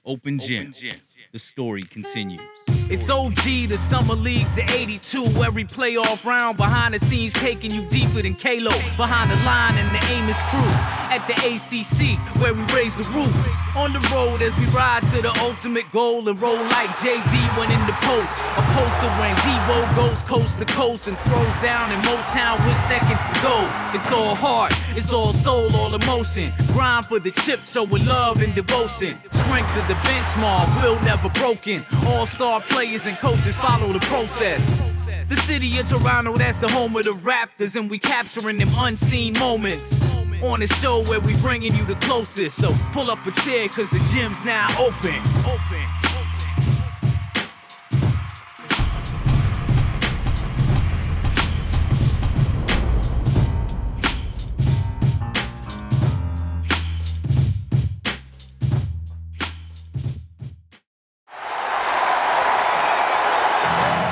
Open gym. The story continues. It's OG, the Summer League to 82. Every playoff round behind the scenes taking you deeper than Kalo. Behind the line and the Amos crew. At the ACC, where we raise the roof. On the road as we ride to the ultimate goal and roll like JV went in the post. A poster when D-Roll goes coast to coast and throws down in Motown with seconds to go. It's all heart, it's all soul, all emotion. Grind for the chip, showing love and devotion. Strength of the benchmark, will never broken. All-star players and coaches follow the process. The city of Toronto, that's the home of the Raptors, and we capturing them unseen moments. On a show where we bringing you the closest. So pull up a chair, cause the gym's now open.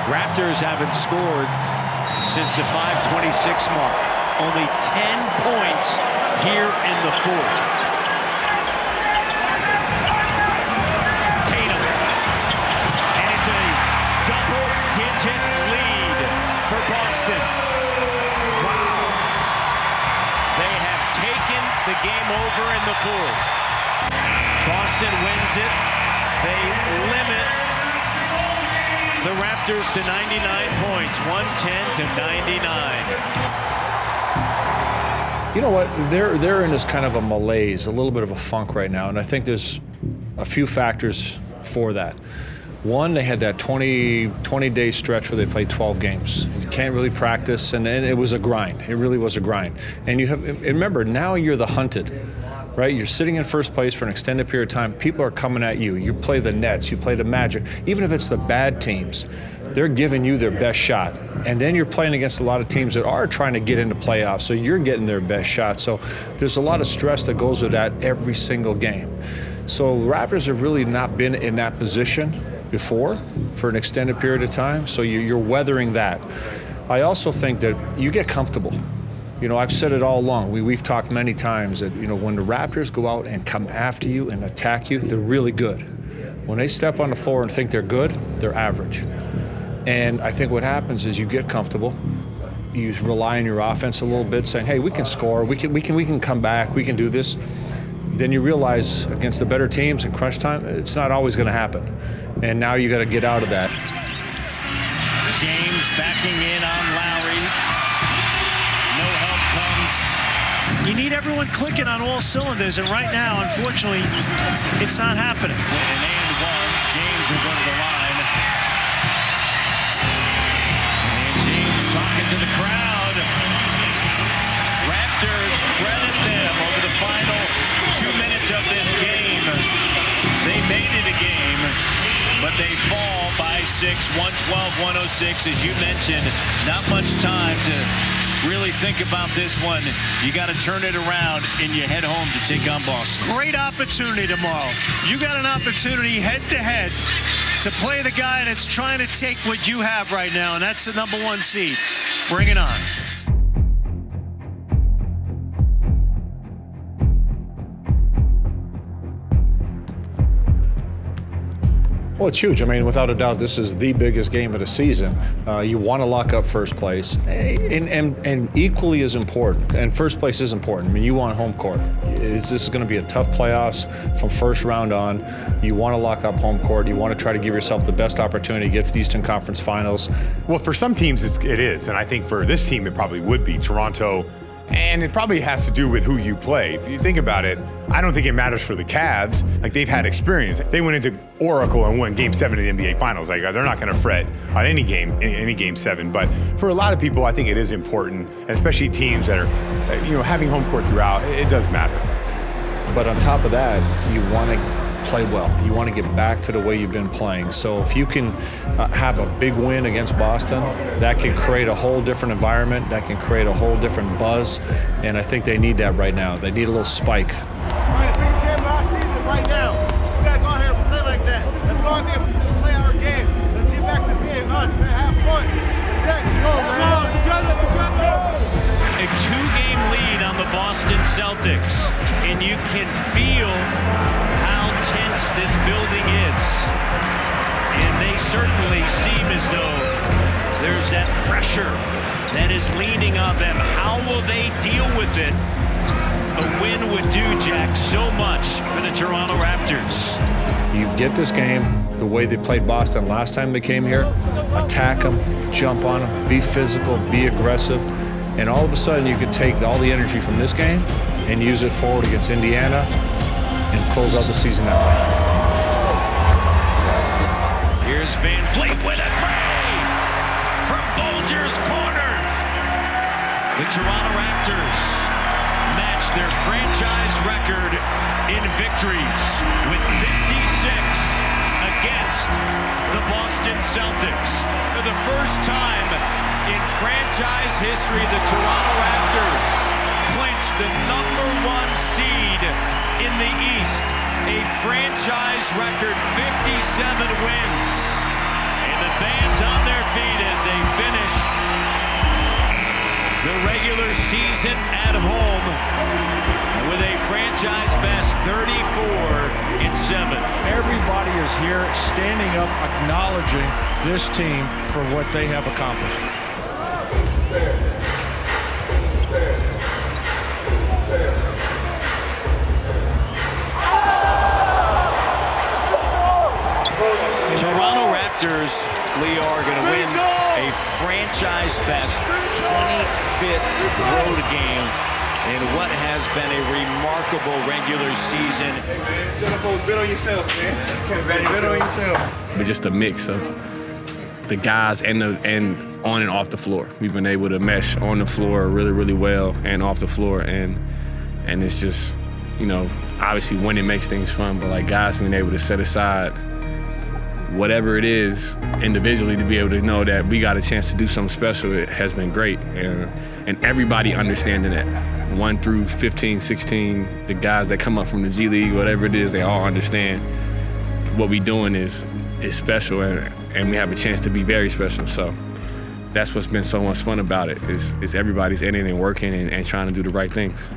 Raptors haven't scored since the 5:26 mark. Only 10 points here in the fourth. Tatum. And it's a double-digit lead for Boston. Wow. They have taken the game over in the fourth. Boston wins it. They limit the Raptors to 99 points, 110 to 99. You know what? They're in this kind of a malaise, a little bit of a funk right now, and I think there's a few factors for that. One, they had that 20-day stretch where they played 12 games. You can't really practice, and it was a grind. It really was a grind. And remember, now you're the hunted, right? You're sitting in first place for an extended period of time. People are coming at you. You play the Nets, you play the Magic. Even if it's the bad teams, they're giving you their best shot. And then you're playing against a lot of teams that are trying to get into playoffs, so you're getting their best shot. So there's a lot of stress that goes with that every single game. So Raptors have really not been in that position before for an extended period of time, so you're weathering that. I also think that you get comfortable. You know, I've said it all along. We've talked many times that, you know, when the Raptors go out and come after you and attack you, they're really good. When they step on the floor and think they're good, they're average. And I think what happens is you get comfortable. You rely on your offense a little bit, saying, hey, we can score, we can come back, we can do this. Then you realize against the better teams in crunch time, it's not always going to happen. And now you got to get out of that. James backing in on Lowry. No help comes. You need everyone clicking on all cylinders, and right now, unfortunately, it's not happening. An and one. James will go to the line. And James talking to the crowd. Raptors credit them over the final 2 minutes of this game. They made it a game, but they fall by 6, 112-106. As you mentioned, not much time to really think about this one. You got to turn it around, and you head home to take on Boston. Great opportunity tomorrow. You got an opportunity head-to-head to play the guy that's trying to take what you have right now, and that's the #1 seed. Bring it on. Well, it's huge. I mean, without a doubt, this is the biggest game of the season. You want to lock up first place, and equally as important, and first place is important. I mean, you want home court. This is going to be a tough playoffs from first round on. You want to lock up home court. You want to try to give yourself the best opportunity to get to the Eastern Conference Finals. Well, for some teams, it is, and I think for this team, it probably would be Toronto. And it probably has to do with who you play. If you think about it, I don't think it matters for the Cavs. Like, they've had experience. They went into Oracle and won Game 7 of the NBA Finals. Like, they're not going to fret on any Game 7. But for a lot of people, I think it is important, especially teams that are, you know, having home court throughout. It does matter. But on top of that, you want to play well. You want to get back to the way you've been playing. So if you can have a big win against Boston, that can create a whole different environment. That can create a whole different buzz. And I think they need that right now. They need a little spike. All right, biggest game of our season right now. We got to go out here and play like that. Let's go out there and play our game. Let's get back to being us and have fun. Protect. Let's go. Together. A 2-game lead on the Boston Celtics, and you can feel how tense this building They seem as though there's that pressure that is leaning on them. How will they deal with it? A win would do, Jack, so much for the Toronto Raptors. You get this game the way they played Boston last time they came here, attack them, jump on them, be physical, be aggressive, and all of a sudden you can take all the energy from this game and use it forward against Indiana and close out the season that way. Here's Van Vliet with a three from Bulger's corner. The Toronto Raptors match their franchise record in victories with 56 against the Boston Celtics. For the first time in franchise history, the Toronto Raptors clinched the #1 seed in the East. A franchise record 57 wins. And the fans on their feet as they finish the regular season at home with a franchise best 34-7. Everybody is here standing up, acknowledging this team for what they have accomplished. Toronto Raptors, Leo, are going to win a franchise best 25th road game in what has been a remarkable regular season. Bet on yourself, man. Bet on yourself. But just a mix of the guys and on and off the floor. We've been able to mesh on the floor really, really well and off the floor, and it's just, you know, obviously winning makes things fun, but like guys being able to set aside whatever it is individually to be able to know that we got a chance to do something special, it has been great. And everybody understanding that, 1 through 15, 16, the guys that come up from the G League, whatever it is, they all understand what we doing is special, and we have a chance to be very special. So that's what's been so much fun about it, is everybody's in it and working and trying to do the right things.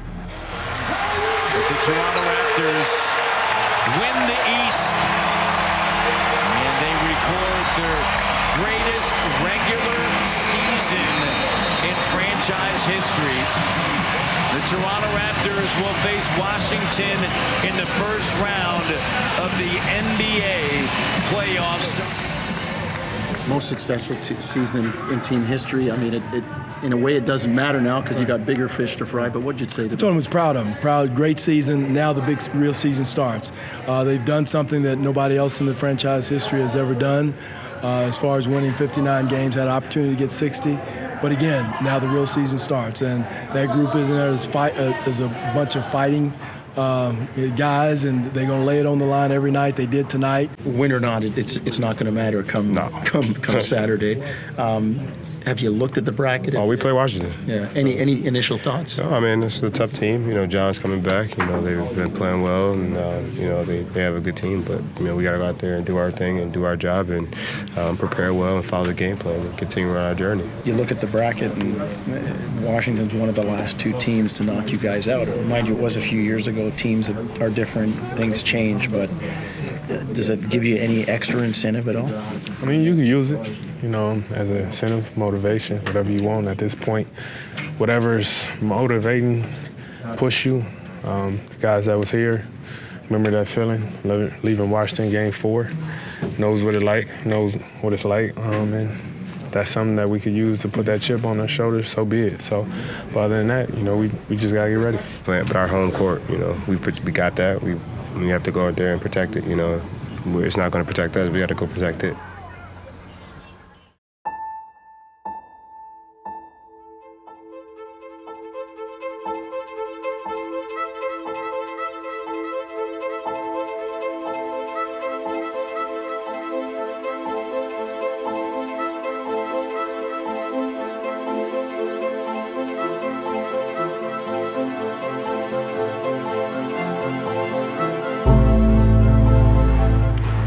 The Toronto Raptors win the East, and they record their greatest regular season in franchise history. The Toronto Raptors will face Washington in the first round of the NBA playoffs. Most successful season in team history. I mean, in a way, it doesn't matter now because you got bigger fish to fry. But what'd you say to them? I told him I was proud of them. Proud, great season. Now the big real season starts. They've done something that nobody else in the franchise history has ever done. As far as winning 59 games, had an opportunity to get 60. But again, now the real season starts, and that group is in there as a bunch of fighting guys, and they're going to lay it on the line every night. They did tonight. Win or not, it's not going to matter come Saturday. Have you looked at the bracket? Oh, we play Washington. Yeah. Any initial thoughts? No, I mean, it's a tough team. You know, John's coming back. You know, they've been playing well, and you know, they have a good team. But you know, we got to go out there and do our thing and do our job and prepare well and follow the game plan and continue on our journey. You look at the bracket, and Washington's one of the last 2 teams to knock you guys out. Mind you, it was a few years ago. Teams are different. Things change, but does it give you any extra incentive at all? I mean, you can use it, you know, as an incentive, motivation, whatever you want at this point. Whatever's motivating, push you. The guys that was here, remember that feeling, leaving Washington Game 4, knows what it's like, and that's something that we could use to put that chip on our shoulders, so be it. So, but other than that, you know, we just gotta get ready. But our home court, you know, we got that. We have to go out there and protect it, you know. It's not gonna protect us, we gotta go protect it.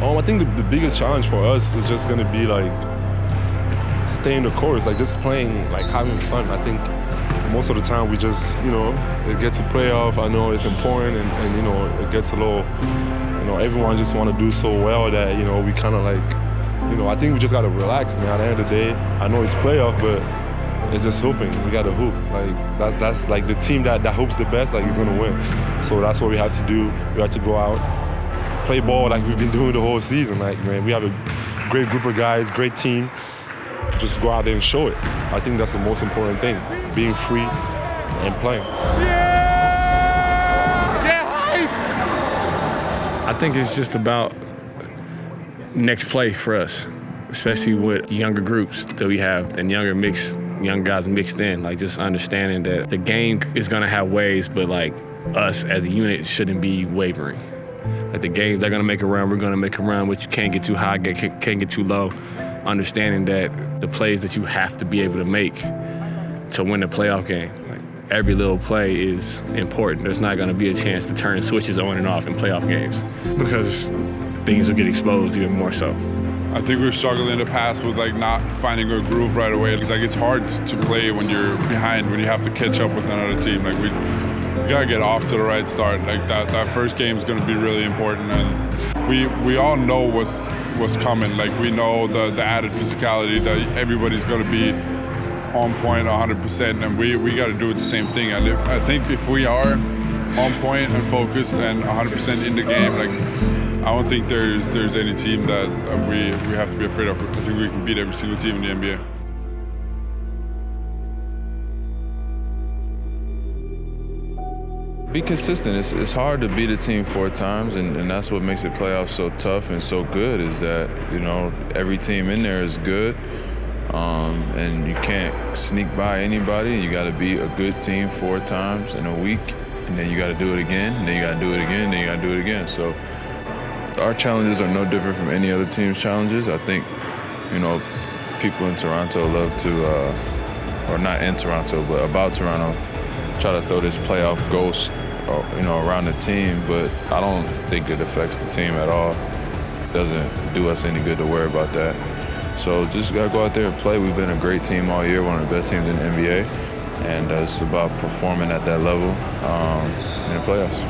I think the biggest challenge for us is just going to be like staying the course, like just playing, like having fun. I think most of the time we just, you know, it gets a playoff. I know it's important, and you know, it gets a little, you know, everyone just want to do so well that, you know, we kind of like I think we just gotta relax, man. At the end of the day, I know it's playoff, but it's just hooping. We gotta hoop. Like that's like the team that hopes the best, like, is gonna win. So that's what we have to do. We have to go out, play ball like we've been doing the whole season. Like, man, we have a great group of guys, great team. Just go out there and show it. I think that's the most important thing, being free and playing. I think it's just about next play for us, especially with younger groups that we have and young guys mixed in. Like, just understanding that the game is gonna have waves, but like us as a unit shouldn't be wavering. Like, the games they're gonna make a run, we're gonna make a run, but you can't get too high, can't get too low. Understanding that the plays that you have to be able to make to win the playoff game. Like, every little play is important. There's not gonna be a chance to turn switches on and off in playoff games because things will get exposed even more so. I think we're struggling in the past with like not finding a groove right away. Because like, it's hard to play when you're behind, when you have to catch up with another team. Like, we gotta get off to the right start. Like, that first game is gonna be really important, and we all know what's coming. Like, we know the added physicality that everybody's gonna be on point 100%, and we got to do the same thing. And I think if we are on point and focused and 100% in the game, like, I don't think there's any team that we have to be afraid of. I think we can beat every single team in the NBA. Be consistent. It's hard to beat a team 4 times, and that's what makes the playoffs so tough and so good, is that, every team in there is good. And you can't sneak by anybody. You got to beat a good team 4 times in a week, and then you got to do it again, and then you got to do it again, and then you got to do it again. So our challenges are no different from any other team's challenges. I think, people in Toronto love to, or not in Toronto, but about Toronto, try to throw this playoff ghost, around the team, but I don't think it affects the team at all. It doesn't do us any good to worry about that. So just gotta go out there and play. We've been a great team all year, one of the best teams in the NBA, and it's about performing at that level in the playoffs.